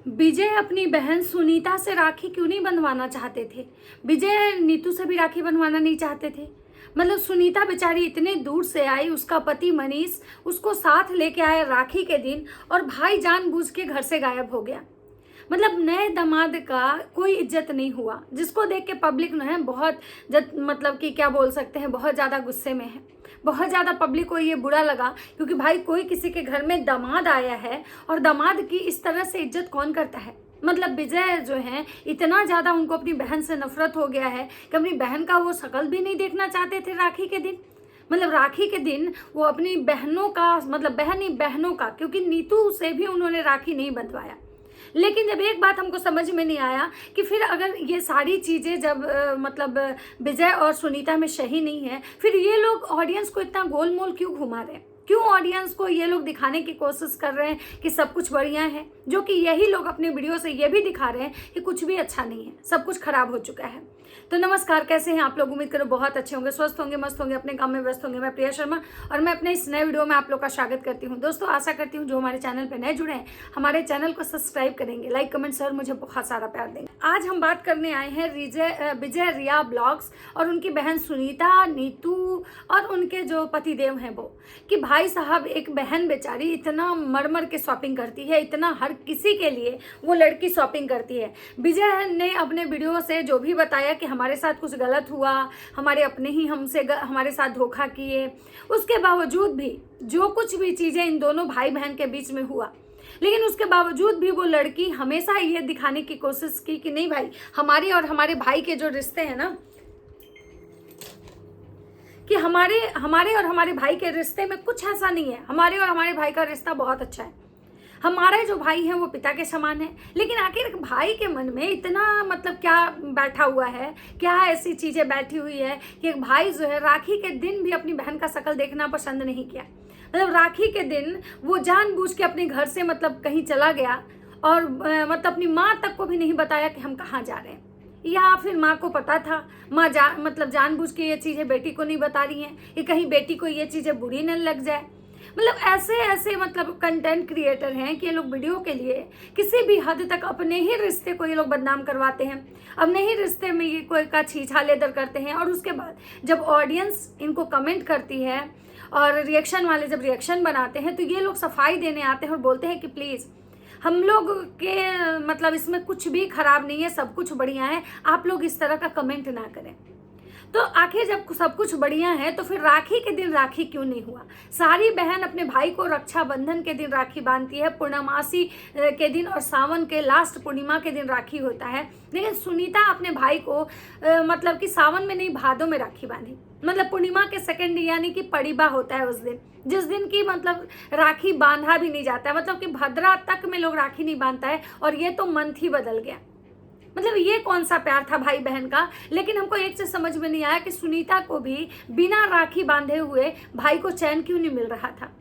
विजय अपनी बहन सुनीता से राखी क्यों नहीं बंधवाना चाहते थे। विजय नीतू से भी राखी बंधवाना नहीं चाहते थे। मतलब सुनीता बेचारी इतने दूर से आई, उसका पति मनीष उसको साथ लेके आया राखी के दिन, और भाई जानबूझ के घर से गायब हो गया। मतलब नए दामाद का कोई इज्जत नहीं हुआ, जिसको देख के पब्लिक जो है बहुत मतलब कि क्या बोल सकते हैं, बहुत ज़्यादा गुस्से में है। बहुत ज़्यादा पब्लिक को ये बुरा लगा, क्योंकि भाई कोई किसी के घर में दामाद आया है और दामाद की इस तरह से इज्जत कौन करता है। मतलब विजय जो है इतना ज़्यादा उनको अपनी बहन से नफरत हो गया है कि अपनी बहन का वो शक्ल भी नहीं देखना चाहते थे राखी के दिन। मतलब राखी के दिन वो अपनी बहनों का, मतलब बहनों का, क्योंकि नीतू से भी उन्होंने राखी नहीं बंधवाया। लेकिन जब एक बात हमको समझ में नहीं आया कि फिर अगर ये सारी चीज़ें जब मतलब विजय और सुनीता में सही नहीं है, फिर ये लोग ऑडियंस को इतना गोलमोल क्यों घुमा रहे हैं? क्यों ऑडियंस को ये लोग दिखाने की कोशिश कर रहे हैं कि सब कुछ बढ़िया है, जो कि यही लोग अपने वीडियो से ये भी दिखा रहे हैं कि कुछ भी अच्छा नहीं है, सब कुछ खराब हो चुका है। तो नमस्कार, कैसे हैं आप लोग? उम्मीद करो बहुत अच्छे होंगे, स्वस्थ होंगे, मस्त होंगे, अपने काम में व्यस्त होंगे। मैं प्रिया शर्मा और मैं अपने इस नए वीडियो में आप लोग का स्वागत करती हूं। दोस्तों, आशा करती हूं जो हमारे चैनल पे नए जुड़े हैं हमारे चैनल को सब्सक्राइब करेंगे, लाइक कमेंट शेयर मुझे बहुत सारा प्यार देंगे। आज हम बात करने आए हैं विजय रिया ब्लॉग्स और उनकी बहन सुनीता, नीतू और उनके जो पतिदेव हैं वो, कि भाई साहब एक बहन बेचारी इतना मर के शॉपिंग करती है, इतना हर किसी के लिए वो लड़की शॉपिंग करती है। विजय ने अपने वीडियो से जो भी बताया कि हमारे साथ कुछ गलत हुआ, हमारे अपने ही हमारे साथ धोखा किए, उसके बावजूद भी जो कुछ भी चीज़ें इन दोनों भाई बहन के बीच में हुआ, लेकिन उसके बावजूद भी वो लड़की हमेशा ये दिखाने की कोशिश की कि नहीं भाई, हमारी और हमारे भाई के जो रिश्ते हैं ना, कि हमारे और हमारे भाई के रिश्ते में कुछ ऐसा नहीं है। हमारे और हमारे भाई का रिश्ता बहुत अच्छा है। हमारे जो भाई हैं वो पिता के समान है। लेकिन आखिर भाई के मन में इतना मतलब क्या बैठा हुआ है, क्या ऐसी चीज़ें बैठी हुई है कि एक भाई जो है राखी के दिन भी अपनी बहन का शक्ल देखना पसंद नहीं किया। मतलब राखी के दिन वो जानबूझ के अपने घर से मतलब कहीं चला गया और मतलब अपनी माँ तक को भी नहीं बताया कि हम कहाँ जा रहे हैं, या फिर माँ को पता था, माँ मतलब जानबूझ के ये चीज़ें बेटी को नहीं बता रही हैं कि कहीं बेटी को ये चीज़ें बुरी न लग जाए। मतलब ऐसे मतलब कंटेंट क्रिएटर हैं कि ये लोग वीडियो के लिए किसी भी हद तक अपने ही रिश्ते को ये लोग बदनाम करवाते हैं, अपने ही रिश्ते में ये कोई का छीछा लेदर करते हैं, और उसके बाद जब ऑडियंस इनको कमेंट करती है और रिएक्शन वाले जब रिएक्शन बनाते हैं तो ये लोग सफाई देने आते हैं और बोलते हैं कि प्लीज़ हम लोग के मतलब इसमें कुछ भी खराब नहीं है, सब कुछ बढ़िया है, आप लोग इस तरह का कमेंट ना करें। तो आखिर जब सब कुछ बढ़िया है तो फिर राखी के दिन राखी क्यों नहीं हुआ? सारी बहन अपने भाई को रक्षाबंधन के दिन राखी बांधती है, पूर्णमासी के दिन और सावन के लास्ट पूर्णिमा के दिन राखी होता है। लेकिन सुनीता अपने भाई को मतलब कि सावन में नहीं, भादों में राखी बांधी। मतलब पूर्णिमा के सेकंड यानी कि पड़ीबा होता है उस दिन, जिस दिन की मतलब राखी बांधा भी नहीं जाता है। मतलब कि भद्रा तक में लोग राखी नहीं बांधता है, और ये तो मंथ ही बदल गया। मतलब ये कौन सा प्यार था भाई बहन का? लेकिन हमको एक चीज समझ में नहीं आया कि सुनीता को भी बिना राखी बांधे हुए भाई को चैन क्यों नहीं मिल रहा था।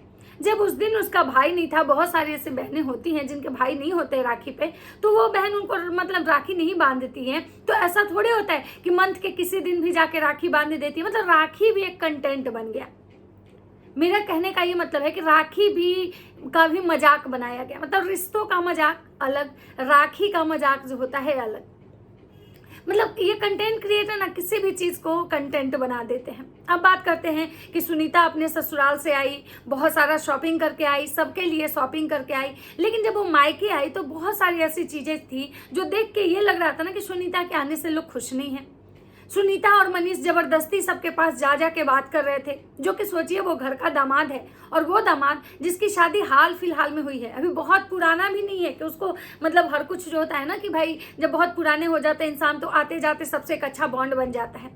जब उस दिन उसका भाई नहीं था, बहुत सारी ऐसी बहनें होती हैं जिनके भाई नहीं होते राखी पे, तो वो बहन उनको मतलब राखी नहीं बांधती हैं। तो ऐसा थोड़ी होता है कि मंथ के किसी दिन भी जाके राखी बांध देती है। मतलब राखी भी एक कंटेंट बन गया। मेरा कहने का ये मतलब है कि राखी भी का भी मजाक बनाया गया। मतलब रिश्तों का मजाक अलग, राखी का मजाक जो होता है अलग। मतलब ये कंटेंट क्रिएटर ना किसी भी चीज़ को कंटेंट बना देते हैं। अब बात करते हैं कि सुनीता अपने ससुराल से आई, बहुत सारा शॉपिंग करके आई, सबके लिए शॉपिंग करके आई, लेकिन जब वो मायके आई तो बहुत सारी ऐसी चीज़ें थी जो देख के ये लग रहा था ना कि सुनीता के आने से लोग खुश नहीं हैं। सुनीता और मनीष जबरदस्ती सबके पास जा के बात कर रहे थे, जो कि सोचिए वो घर का दामाद है, और वो दामाद जिसकी शादी हाल फिलहाल में हुई है, अभी बहुत पुराना भी नहीं है कि उसको मतलब हर कुछ जो होता है ना कि भाई जब बहुत पुराने हो जाते हैं इंसान तो आते जाते सबसे एक अच्छा बॉन्ड बन जाता है।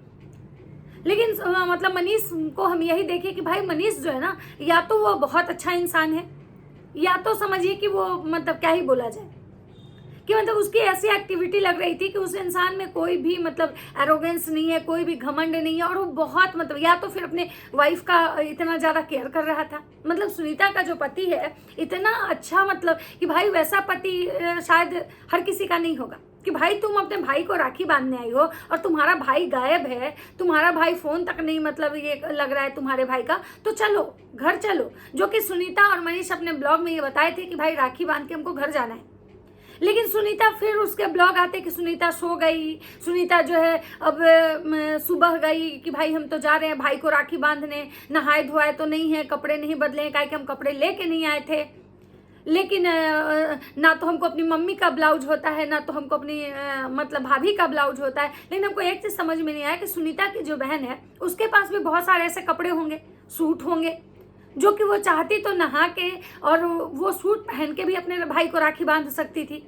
लेकिन मतलब मनीष को हम यही देखें कि भाई मनीष जो है ना, या तो वो बहुत अच्छा इंसान है, या तो समझिए कि वो मतलब क्या ही बोला जाए कि मतलब उसकी ऐसी एक्टिविटी लग रही थी कि उस इंसान में कोई भी मतलब एरोगेंस नहीं है, कोई भी घमंड नहीं है, और वो बहुत मतलब या तो फिर अपने वाइफ का इतना ज़्यादा केयर कर रहा था। मतलब सुनीता का जो पति है इतना अच्छा, मतलब कि भाई वैसा पति शायद हर किसी का नहीं होगा कि भाई तुम अपने भाई को राखी बांधने आई हो और तुम्हारा भाई गायब है, तुम्हारा भाई फोन तक नहीं मतलब ये लग रहा है तुम्हारे भाई का, तो चलो घर चलो। जो कि सुनीता और मनीष अपने ब्लॉग में ये बताए थे कि भाई राखी बांध के हमको घर जाना है। लेकिन सुनीता फिर उसके ब्लॉग आते कि सुनीता सो गई, सुनीता जो है अब सुबह गई कि भाई हम तो जा रहे हैं भाई को राखी बांधने, नहाए धोए तो नहीं है, कपड़े नहीं बदले, काहे कि हम कपड़े लेके नहीं आए थे, लेकिन ना तो हमको अपनी मम्मी का ब्लाउज होता है, ना तो हमको अपनी मतलब भाभी का ब्लाउज होता है। लेकिन हमको एक चीज़ समझ में नहीं आया कि सुनीता की जो बहन है उसके पास भी बहुत सारे ऐसे कपड़े होंगे, सूट होंगे, जो कि वो चाहती तो नहा के और वो सूट पहन के भी अपने भाई को राखी बांध सकती थी।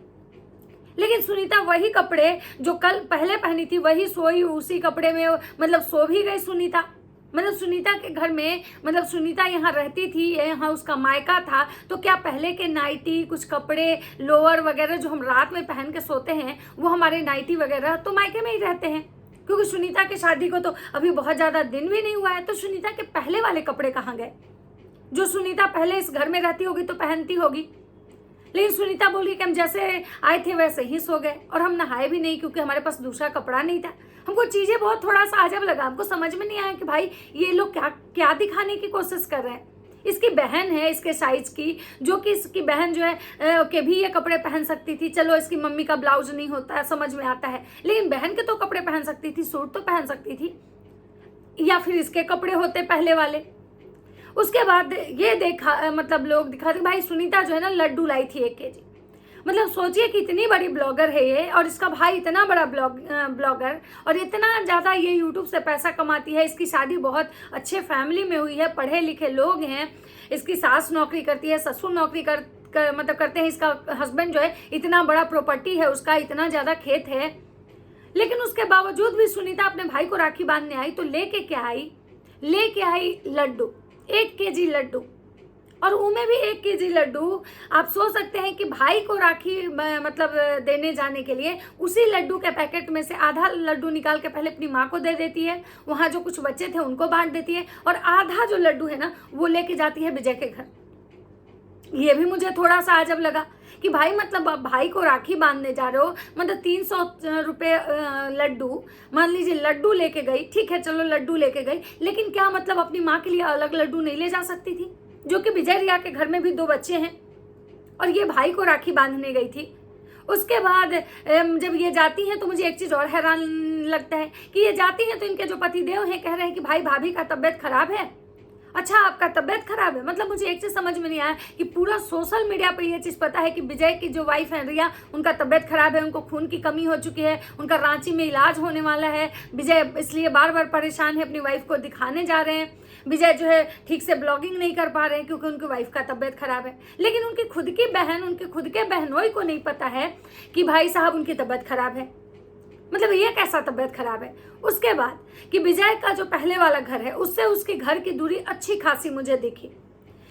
लेकिन सुनीता वही कपड़े जो कल पहले पहनी थी वही सोई, उसी कपड़े में मतलब सो भी गई सुनीता। मतलब सुनीता के घर में, मतलब सुनीता यहाँ रहती थी, यहाँ उसका मायका था, तो क्या पहले के नाइटी, कुछ कपड़े, लोअर वगैरह जो हम रात में पहन के सोते हैं वो हमारे नाइटी वगैरह तो मायके में ही रहते हैं, क्योंकि सुनीता की शादी को तो अभी बहुत ज़्यादा दिन भी नहीं हुआ है। तो सुनीता के पहले वाले कपड़े कहाँ गए जो सुनीता पहले इस घर में रहती होगी तो पहनती होगी। लेकिन सुनीता बोली कि हम जैसे आए थे वैसे ही सो गए और हम नहाए भी नहीं क्योंकि हमारे पास दूसरा कपड़ा नहीं था। हमको चीज़ें बहुत थोड़ा सा अजब लगा, हमको समझ में नहीं आया कि भाई ये लोग क्या क्या दिखाने की कोशिश कर रहे हैं। इसकी बहन है इसके साइज की, जो कि इसकी बहन जो है के भी ये कपड़े पहन सकती थी। चलो इसकी मम्मी का ब्लाउज नहीं होता है, समझ में आता है, लेकिन बहन के तो कपड़े पहन सकती थी, सूट तो पहन सकती थी, या फिर इसके कपड़े होते पहले वाले। उसके बाद ये देखा, मतलब लोग दिखाते भाई सुनीता जो है ना लड्डू लाई थी 1 kg। मतलब सोचिए कि इतनी बड़ी ब्लॉगर है ये, और इसका भाई इतना बड़ा ब्लॉगर, और इतना ज़्यादा ये यूट्यूब से पैसा कमाती है। इसकी शादी बहुत अच्छे फैमिली में हुई है, पढ़े लिखे लोग हैं, इसकी सास नौकरी करती है, ससुर नौकरी मतलब करते हैं, इसका हस्बैंड जो है इतना बड़ा प्रॉपर्टी है उसका, इतना ज़्यादा खेत है। लेकिन उसके बावजूद भी सुनीता अपने भाई को राखी बांधने आई तो लेके क्या आई, लेके आई लड्डू, 1 kg लड्डू, और उनमें भी 1 kg लड्डू। आप सोच सकते हैं कि भाई को राखी मतलब देने जाने के लिए उसी लड्डू के पैकेट में से आधा लड्डू निकाल के पहले अपनी माँ को दे देती है, वहाँ जो कुछ बच्चे थे उनको बांट देती है, और आधा जो लड्डू है ना वो लेके जाती है विजय के घर। ये भी मुझे थोड़ा सा अजब लगा कि भाई मतलब आप भाई को राखी बांधने जा रहे हो, मतलब 300 रुपये लड्डू, मान लीजिए लड्डू लेके गई, ठीक है चलो लड्डू लेके गई, लेकिन क्या मतलब अपनी माँ के लिए अलग लड्डू नहीं ले जा सकती थी, जो कि विजय रिया के घर में भी 2 बच्चे हैं, और ये भाई को राखी बांधने गई थी। उसके बाद जब ये जाती हैं तो मुझे एक चीज़ और हैरान लगता है कि ये जाती हैं तो इनके जो पतिदेव हैं कह रहे हैं कि भाई भाभी का तबीयत खराब है। अच्छा आपका तबीयत खराब है, मतलब मुझे एक चीज़ समझ में नहीं आया कि पूरा सोशल मीडिया पे ये चीज़ पता है कि विजय की जो वाइफ है रिया, उनका तबीयत खराब है, उनको खून की कमी हो चुकी है, उनका रांची में इलाज होने वाला है। विजय इसलिए बार बार परेशान है, अपनी वाइफ को दिखाने जा रहे हैं। विजय जो है ठीक से ब्लॉगिंग नहीं कर पा रहे हैं क्योंकि उनकी वाइफ का तबीयत खराब है। लेकिन उनकी खुद की बहन, उनके खुद के बहनोई को नहीं पता है कि भाई साहब उनकी तबीयत खराब है। मतलब ये कैसा तबीयत खराब है। उसके बाद कि विजय का जो पहले वाला घर है उससे उसके घर की दूरी अच्छी खासी मुझे दिखी,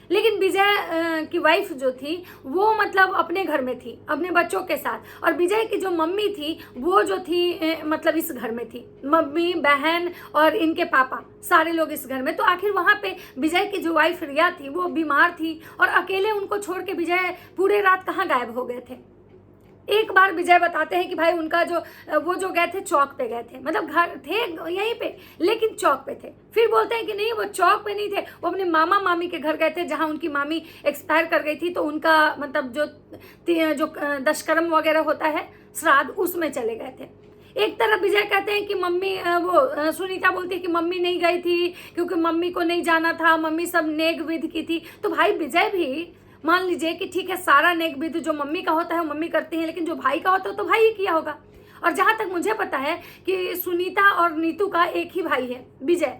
लेकिन विजय की वाइफ जो थी वो मतलब अपने घर में थी अपने बच्चों के साथ, और विजय की जो मम्मी थी वो जो थी मतलब इस घर में थी, मम्मी बहन और इनके पापा सारे लोग इस घर में। तो आखिर वहाँ पे विजय की जो वाइफ रिया थी वो बीमार थी, और अकेले उनको छोड़ के विजय पूरे रात कहाँ गायब हो गए थे। एक बार विजय बताते हैं कि भाई उनका जो वो जो गए थे चौक पे गए थे, मतलब घर थे यहीं पे लेकिन चौक पे थे। फिर बोलते हैं कि नहीं वो चौक पे नहीं थे, वो अपने मामा मामी के घर गए थे जहाँ उनकी मामी एक्सपायर कर गई थी, तो उनका मतलब जो दशकर्म वगैरह होता है श्राद्ध, उसमें चले गए थे। एक तरफ विजय कहते हैं कि मम्मी वो सुनीता बोलती है कि मम्मी नहीं गई थी क्योंकि मम्मी को नहीं जाना था, मम्मी सब नेग विध की थी। तो भाई विजय भी मान लीजिए कि ठीक है सारा नेक विधि जो मम्मी का होता है वो मम्मी करती है, लेकिन जो भाई का होता है तो भाई ही किया होगा। और जहाँ तक मुझे पता है कि सुनीता और नीतू का एक ही भाई है विजय,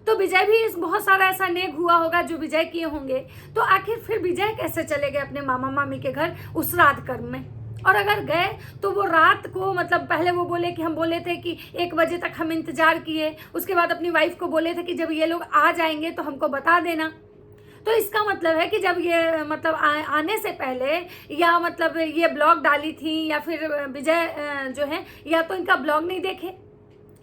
तो विजय भी इस बहुत सारा ऐसा नेक हुआ होगा जो विजय किए होंगे। तो आखिर फिर विजय कैसे चले गए अपने मामा मामी के घर उस रात कर्म में, और अगर गए तो वो रात को मतलब पहले वो बोले कि हम बोले थे कि 1 बजे तक हम इंतजार किए, उसके बाद अपनी वाइफ को बोले थे कि जब ये लोग आ जाएंगे तो हमको बता देना। तो इसका मतलब है कि जब ये मतलब आने से पहले या मतलब ये ब्लॉग डाली थी, या फिर विजय जो है या तो इनका ब्लॉग नहीं देखे,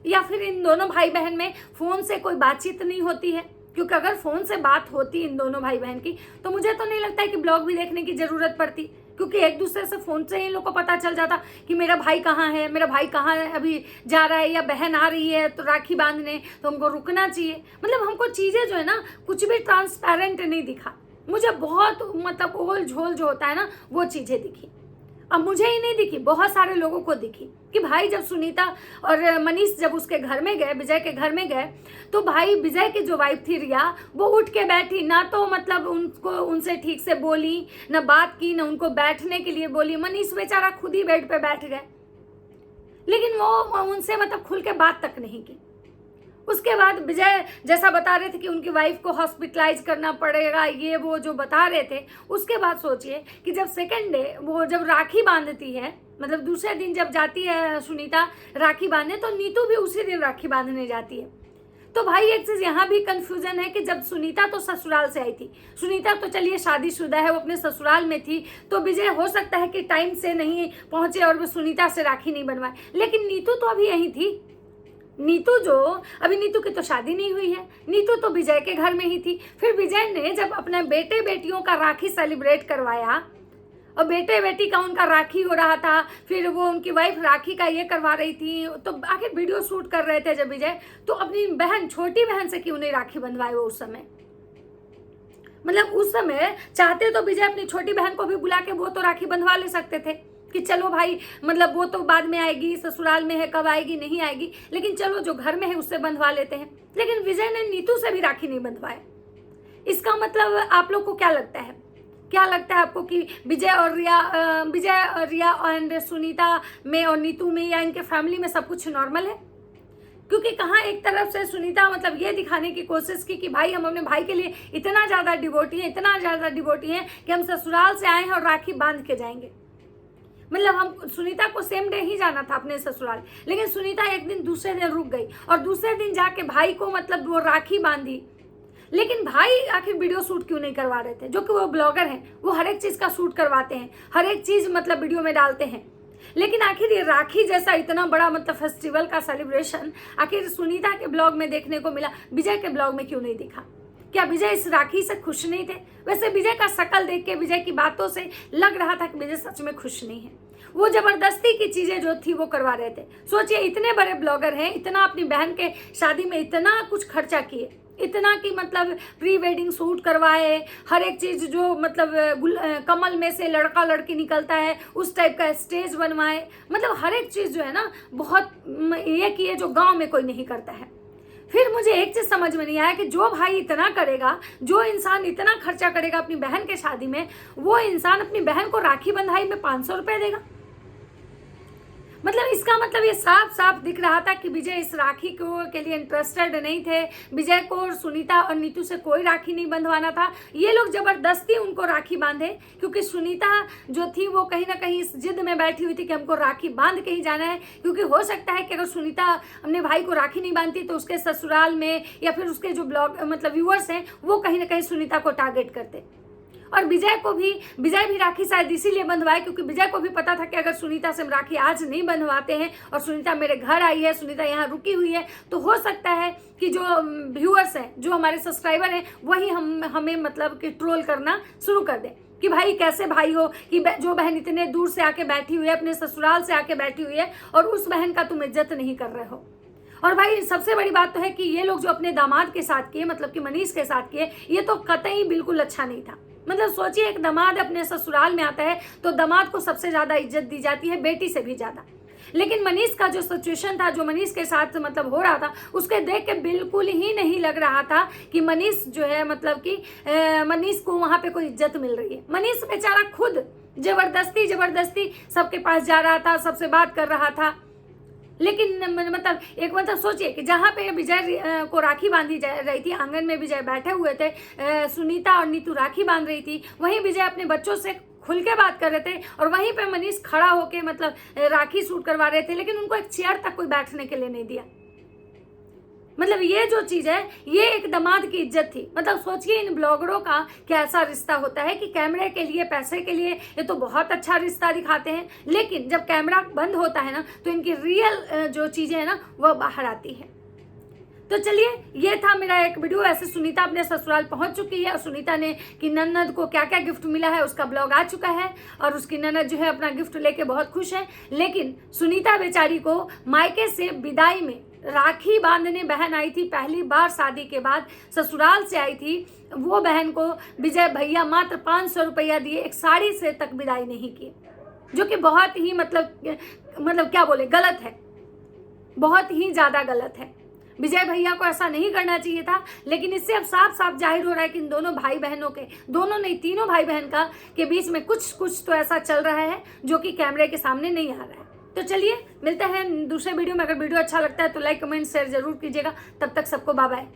या फिर इन दोनों भाई बहन में फ़ोन से कोई बातचीत नहीं होती है। क्योंकि अगर फ़ोन से बात होती इन दोनों भाई बहन की तो मुझे तो नहीं लगता है कि ब्लॉग भी देखने की ज़रूरत पड़ती, क्योंकि एक दूसरे से फ़ोन से ही लोग को पता चल जाता कि मेरा भाई कहाँ है, मेरा भाई कहाँ अभी जा रहा है, या बहन आ रही है तो राखी बांधने तो हमको रुकना चाहिए। मतलब हमको चीज़ें जो है ना कुछ भी ट्रांसपेरेंट नहीं दिखा, मुझे बहुत मतलब ओल झोल जो होता है ना वो चीज़ें दिखी। अब मुझे ही नहीं दिखी, बहुत सारे लोगों को दिखी कि भाई जब सुनीता और मनीष जब उसके घर में गए, विजय के घर में गए, तो भाई विजय की जो वाइफ थी रिया, वो उठ के बैठी, ना तो मतलब उनको उनसे ठीक से बोली, ना बात की, ना उनको बैठने के लिए बोली। मनीष बेचारा खुद ही बेड पे बैठ गए, लेकिन वो उनसे मतलब खुल के बात तक नहीं की। उसके बाद विजय जैसा बता रहे थे कि उनकी वाइफ को हॉस्पिटलाइज करना पड़ेगा, ये वो जो बता रहे थे, उसके बाद सोचिए कि जब सेकंड डे वो जब राखी बांधती है, मतलब दूसरे दिन जब जाती है सुनीता राखी बांधने, तो नीतू भी उसी दिन राखी बांधने जाती है। तो भाई एक चीज यहाँ भी कंफ्यूजन है कि जब सुनीता तो ससुराल से आई थी, सुनीता तो चलिए शादीशुदा है, वो अपने ससुराल में थी, तो विजय हो सकता है कि टाइम से नहीं पहुंचे और वो सुनीता से राखी नहीं बनवाए, लेकिन नीतू तो अभी यहीं थी। नीतू नीतू की तो शादी नहीं हुई है, नीतू तो विजय के घर में ही थी। फिर विजय ने जब अपने बेटे बेटियों का राखी सेलिब्रेट करवाया और बेटे बेटी का उनका राखी हो रहा था, फिर वो उनकी वाइफ राखी का ये करवा रही थी, तो आखिर वीडियो शूट कर रहे थे जब विजय, तो अपनी बहन, छोटी बहन से क्यों नहीं राखी बंधवाए वो उस समय? मतलब उस समय चाहते तो विजय अपनी छोटी बहन को भी बुला के वो तो राखी बंधवा ले सकते थे कि चलो भाई, मतलब वो तो बाद में आएगी, ससुराल में है, कब आएगी नहीं आएगी, लेकिन चलो जो घर में है उससे बंधवा लेते हैं। लेकिन विजय ने नीतू से भी राखी नहीं बंधवाया। इसका मतलब आप लोग को क्या लगता है? क्या लगता है आपको कि विजय और रिया एंड सुनीता में और नीतू में या इनके फैमिली में सब कुछ नॉर्मल है? क्योंकि कहाँ एक तरफ से सुनीता मतलब ये दिखाने की कोशिश की कि भाई हम अपने भाई के लिए इतना ज़्यादा डिवोटी हैं कि हम ससुराल से आए हैं और राखी बांध के जाएंगे। मतलब हम सुनीता को सेम डे ही जाना था अपने ससुराल, लेकिन सुनीता एक दिन दूसरे दिन रुक गई और दूसरे दिन जाके भाई को मतलब वो राखी बांधी। लेकिन भाई आखिर वीडियो शूट क्यों नहीं करवा रहे थे? जो कि वो ब्लॉगर हैं, वो हर एक चीज़ का शूट करवाते हैं, हर एक चीज़ मतलब वीडियो में डालते हैं। लेकिन आखिर ये राखी जैसा इतना बड़ा मतलब फेस्टिवल का सेलिब्रेशन आखिर सुनीता के ब्लॉग में देखने को मिला, विजय के ब्लॉग में क्यों नहीं दिखा? क्या विजय इस राखी से खुश नहीं थे? वैसे विजय का शक्ल देख के, विजय की बातों से लग रहा था कि विजय सच में खुश नहीं है। वो जबरदस्ती की चीजें जो थी वो करवा रहे थे। सोचिए, इतने बड़े ब्लॉगर हैं, इतना अपनी बहन के शादी में इतना कुछ खर्चा किए, इतना कि मतलब प्री वेडिंग शूट करवाए, हर एक चीज जो मतलब कमल में से लड़का लड़की निकलता है उस टाइप का स्टेज बनवाए, मतलब हर एक चीज जो है ना बहुत ये किए जो गांव में कोई नहीं करता है। फिर मुझे एक चीज समझ में नहीं आया कि जो भाई इतना करेगा, जो इंसान इतना खर्चा करेगा अपनी बहन के शादी में, वो इंसान अपनी बहन को राखी बंधाई में 500 रुपए देगा। मतलब इसका मतलब ये साफ साफ दिख रहा था कि विजय इस राखी के लिए इंटरेस्टेड नहीं थे। विजय को और सुनीता और नीतू से कोई राखी नहीं बंधवाना था। ये लोग जबरदस्ती उनको राखी बांधे, क्योंकि सुनीता जो थी वो कहीं ना कहीं इस जिद में बैठी हुई थी कि हमको राखी बांध के ही जाना है, क्योंकि हो सकता है कि अगर सुनीता अपने भाई को राखी नहीं बांधती तो उसके ससुराल में या फिर उसके जो ब्लॉग मतलब व्यूअर्स हैं वो कहीं ना कहीं सुनीता को टारगेट करते। और विजय भी राखी शायद इसीलिए बंधवाए क्योंकि विजय को भी पता था कि अगर सुनीता से हम राखी आज नहीं बंधवाते हैं और सुनीता मेरे घर आई है, सुनीता यहाँ रुकी हुई है, तो हो सकता है कि जो व्यूअर्स हैं, जो हमारे सब्सक्राइबर हैं, वही हमें मतलब कि ट्रोल करना शुरू कर दें कि भाई कैसे भाई हो कि जो बहन इतने दूर से आके बैठी हुई है, अपने ससुराल से आके बैठी हुई है और उस बहन का तुम इज्जत नहीं कर रहे हो। और भाई सबसे बड़ी बात तो है कि ये लोग जो अपने दामाद के साथ किए, मतलब कि मनीष के साथ किए, ये तो कतई बिल्कुल अच्छा नहीं था। मतलब सोचिए, एक दामाद अपने ससुराल में आता है तो दामाद को सबसे ज्यादा इज्जत दी जाती है, बेटी से भी ज्यादा। लेकिन मनीष का जो सिचुएशन था, जो मनीष के साथ मतलब हो रहा था, उसके देख के बिल्कुल ही नहीं लग रहा था कि मनीष जो है मतलब कि मनीष को वहां पे कोई इज्जत मिल रही है। मनीष बेचारा खुद जबरदस्ती सबके पास जा रहा था, सबसे बात कर रहा था। लेकिन मतलब सोचिए कि जहाँ पे विजय को राखी बांधी जा रही थी, आंगन में विजय बैठे हुए थे, सुनीता और नीतू राखी बांध रही थी, वहीं विजय अपने बच्चों से खुल के बात कर रहे थे और वहीं पे मनीष खड़ा होके मतलब राखी शूट करवा रहे थे, लेकिन उनको एक चेयर तक कोई बैठने के लिए नहीं दिया। मतलब ये जो चीज है, ये एक दामाद की इज्जत थी। मतलब सोचिए इन ब्लॉगरों का कैसा रिश्ता होता है कि कैमरे के लिए, पैसे के लिए ये तो बहुत अच्छा रिश्ता दिखाते हैं, लेकिन जब कैमरा बंद होता है ना तो इनकी रियल जो चीजें हैं ना वह बाहर आती है। तो चलिए, ये था मेरा एक वीडियो। ऐसे सुनीता अपने ससुराल पहुंच चुकी है और सुनीता ने कि ननद को क्या क्या गिफ्ट मिला है उसका ब्लॉग आ चुका है और उसकी ननद जो है अपना गिफ्ट लेके बहुत खुश है। लेकिन सुनीता बेचारी को मायके से विदाई में राखी बांधने बहन आई थी, पहली बार शादी के बाद ससुराल से आई थी, वो बहन को विजय भैया मात्र 500 रुपया दिए एक साड़ी से तक विदाई नहीं की। जो कि बहुत ही मतलब क्या बोले, गलत है, बहुत ही ज़्यादा गलत है। विजय भैया को ऐसा नहीं करना चाहिए था, लेकिन इससे अब साफ साफ जाहिर हो रहा है कि इन दोनों भाई बहनों के, दोनों नहीं तीनों भाई बहन का के बीच में कुछ तो ऐसा चल रहा है जो कि कैमरे के सामने नहीं आ रहा है। तो चलिए मिलते हैं दूसरे वीडियो में। अगर वीडियो अच्छा लगता है तो लाइक कमेंट शेयर जरूर कीजिएगा। तब तक सबको बाय बाय।